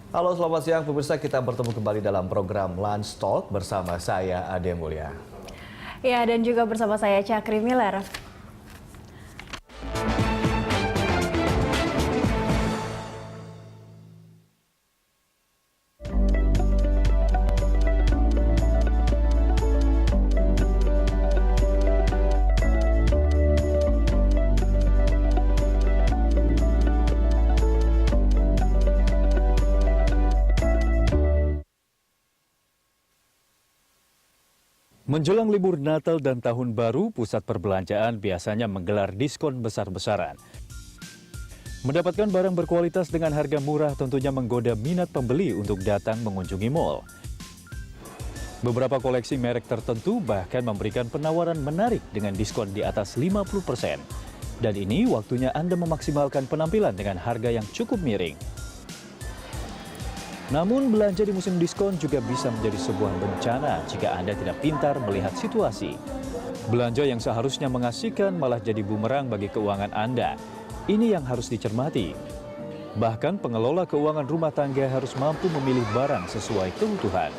Halo, selamat siang pemirsa. Kita bertemu kembali dalam program Lunch Talk bersama saya Ade Mulya. Ya, dan juga bersama saya Cakri Miller. Menjelang libur Natal dan Tahun Baru, pusat perbelanjaan biasanya menggelar diskon besar-besaran. Mendapatkan barang berkualitas dengan harga murah tentunya menggoda minat pembeli untuk datang mengunjungi mal. Beberapa koleksi merek tertentu bahkan memberikan penawaran menarik dengan diskon di atas 50%. Dan ini waktunya Anda memaksimalkan penampilan dengan harga yang cukup miring. Namun belanja di musim diskon juga bisa menjadi sebuah bencana jika Anda tidak pintar melihat situasi. Belanja yang seharusnya mengasihkan malah jadi bumerang bagi keuangan Anda. Ini yang harus dicermati. Bahkan pengelola keuangan rumah tangga harus mampu memilih barang sesuai kebutuhan.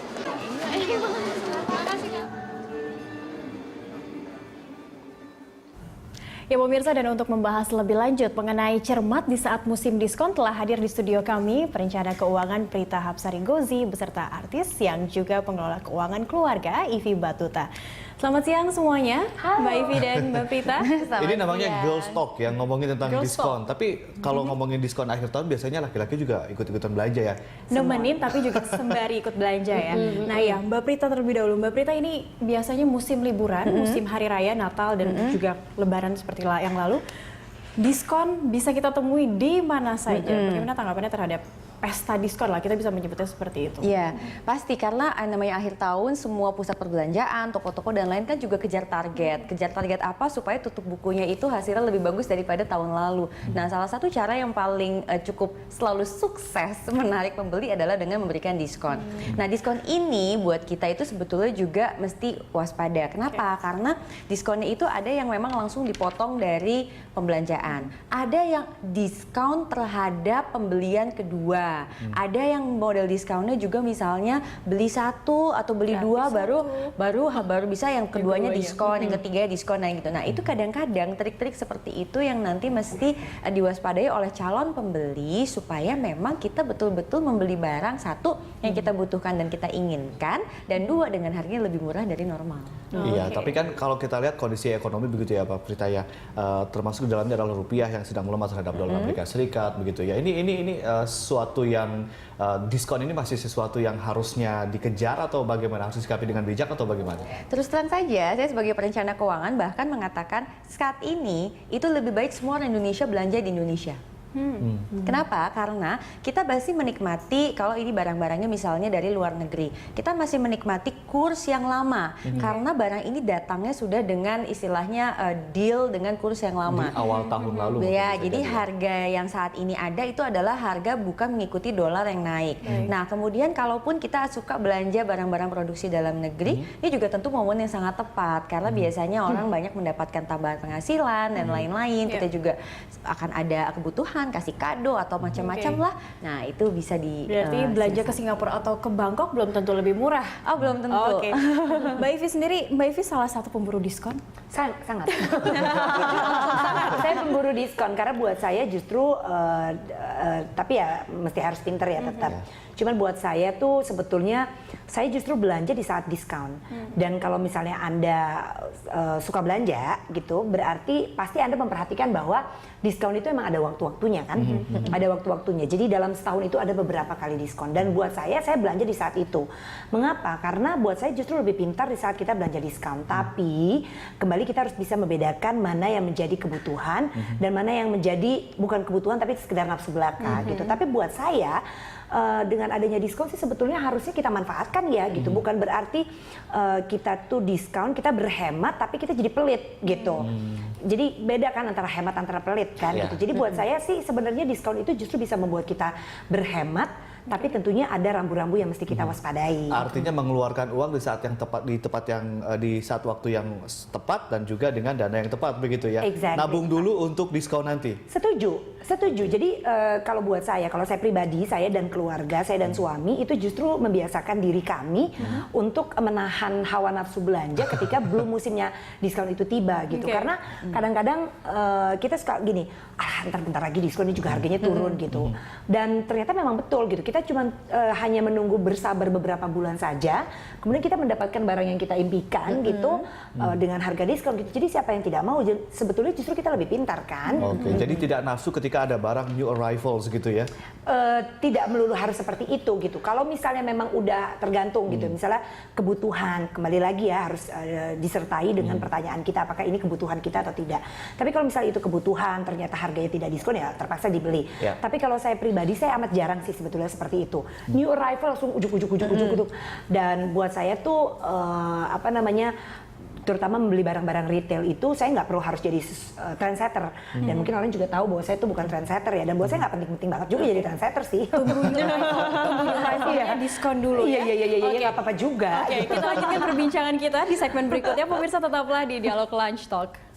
Ya pemirsa, dan untuk membahas lebih lanjut mengenai cermat di saat musim diskon telah hadir di studio kami perencana keuangan Prita Hapsari Gozi beserta artis yang juga pengelola keuangan keluarga Ivi Batuta. Selamat siang semuanya. Halo. Mbak Ivi dan Mbak Prita. Ini namanya Girls Talk yang ngomongin tentang Girls diskon. Tapi kalau ngomongin diskon akhir tahun biasanya laki-laki juga ikut-ikutan belanja ya. Nemenin tapi juga sembari ikut belanja ya. Nah ya, Mbak Prita terlebih dahulu. Mbak Prita, ini biasanya musim liburan, musim hari raya Natal dan juga Lebaran seperti yang lalu. Diskon bisa kita temui di mana saja. Bagaimana tanggapannya terhadap pesta diskon lah, kita bisa menyebutnya seperti itu? Iya, pasti karena namanya akhir tahun semua pusat perbelanjaan, toko-toko dan lain kan juga kejar target. Kejar target apa supaya tutup bukunya itu hasilnya lebih bagus daripada tahun lalu. Nah, salah satu cara yang paling cukup selalu sukses menarik pembeli adalah dengan memberikan diskon. Nah, diskon ini buat kita itu sebetulnya juga mesti waspada. Kenapa? Karena diskonnya itu ada yang memang langsung dipotong dari pembelanjaan. Ada yang diskon terhadap pembelian kedua. Ada yang model diskonnya juga misalnya beli satu atau beli dua baru bisa yang keduanya diskon, yang ketiganya diskon gitu. Nah, itu kadang-kadang trik-trik seperti itu yang nanti mesti diwaspadai oleh calon pembeli supaya memang kita betul-betul membeli barang satu yang kita butuhkan dan kita inginkan, dan dua dengan harganya lebih murah dari normal. Iya, tapi kan kalau kita lihat kondisi ekonomi begitu ya Pak Prita ya, termasuk di dalamnya adalah rupiah yang sedang melemah terhadap dolar Amerika Serikat begitu ya. Ini suatu yang diskon ini masih sesuatu yang harusnya dikejar atau bagaimana, harus disikapi dengan bijak atau bagaimana? Terus terang saja, saya sebagai perencana keuangan bahkan mengatakan saat ini itu lebih baik semua orang Indonesia belanja di Indonesia. Kenapa? Karena kita masih menikmati, kalau ini barang-barangnya misalnya dari luar negeri, kita masih menikmati kurs yang lama karena barang ini datangnya sudah dengan istilahnya deal dengan kurs yang lama. Di awal tahun lalu. Ya, jadi harga yang saat ini ada itu adalah harga bukan mengikuti dolar yang naik. Nah, kemudian kalaupun kita suka belanja barang-barang produksi dalam negeri, ini juga tentu momen yang sangat tepat karena biasanya orang banyak mendapatkan tambahan penghasilan dan lain-lain. Kita juga akan ada kebutuhan kasih kado atau macam-macam lah. Nah, itu bisa berarti belanja ke Singapura atau ke Bangkok belum tentu lebih murah. Oh, belum tentu. Oke. Mbak Ivi sendiri, Mbak Ivi salah satu pemburu diskon? Sangat. Saya pemburu diskon karena buat saya justru tapi ya mesti harus pinter ya tetap. Cuman buat saya tuh sebetulnya saya justru belanja di saat diskon. Dan kalau misalnya Anda suka belanja gitu, berarti pasti Anda memperhatikan bahwa diskon itu emang ada waktu-waktunya kan? Ada waktu-waktunya. Jadi dalam setahun itu ada beberapa kali diskon. Dan buat saya belanja di saat itu. Mengapa? Karena buat saya justru lebih pintar di saat kita belanja diskon. Tapi kembali kita harus bisa membedakan mana yang menjadi kebutuhan dan mana yang menjadi bukan kebutuhan tapi sekedar nafsu belaka gitu. Tapi buat saya dengan adanya diskon sih sebetulnya harusnya kita manfaatkan ya gitu. Bukan berarti kita tuh diskon, kita berhemat tapi kita jadi pelit gitu. Jadi beda kan antara hemat antara pelit kan gitu. Jadi buat saya sih sebenarnya diskon itu justru bisa membuat kita berhemat Tapi tentunya ada rambu-rambu yang mesti kita waspadai. Artinya mengeluarkan uang di saat yang tepat, di saat waktu yang tepat dan juga dengan dana yang tepat begitu ya. Exactly. Nabung dulu untuk diskon nanti. Setuju. Jadi kalau buat saya, kalau saya pribadi, saya dan keluarga, saya dan suami itu justru membiasakan diri kami untuk menahan hawa nafsu belanja ketika belum musimnya diskon itu tiba gitu. Karena kadang-kadang kita suka gini, ntar bentar lagi diskonnya juga harganya turun gitu. Dan ternyata memang betul gitu. Kita cuma hanya menunggu bersabar beberapa bulan saja, kemudian kita mendapatkan barang yang kita impikan gitu dengan harga diskon gitu. Jadi siapa yang tidak mau? Sebetulnya justru kita lebih pintar kan. Oke, jadi tidak nafsu ketika ada barang new arrivals gitu ya? Tidak melulu harus seperti itu gitu. Kalau misalnya memang udah tergantung gitu, misalnya kebutuhan, kembali lagi ya harus disertai dengan pertanyaan kita apakah ini kebutuhan kita atau tidak. Tapi kalau misalnya itu kebutuhan, ternyata harganya tidak diskon ya terpaksa dibeli. Tapi kalau saya pribadi, saya amat jarang sih sebetulnya seperti itu. New arrival langsung ujuk-ujuk. Dan buat saya tuh terutama membeli barang-barang retail itu saya nggak perlu harus jadi trendsetter, dan mungkin orang juga tahu bahwa saya itu bukan trendsetter ya, dan buat saya nggak penting-penting banget juga jadi trendsetter sih. Tunggu diskon dulu ya. Iya nggak apa-apa juga. Oke, kita lanjutkan perbincangan kita di segmen berikutnya. Pemirsa tetaplah di Dialog Lunch Talk.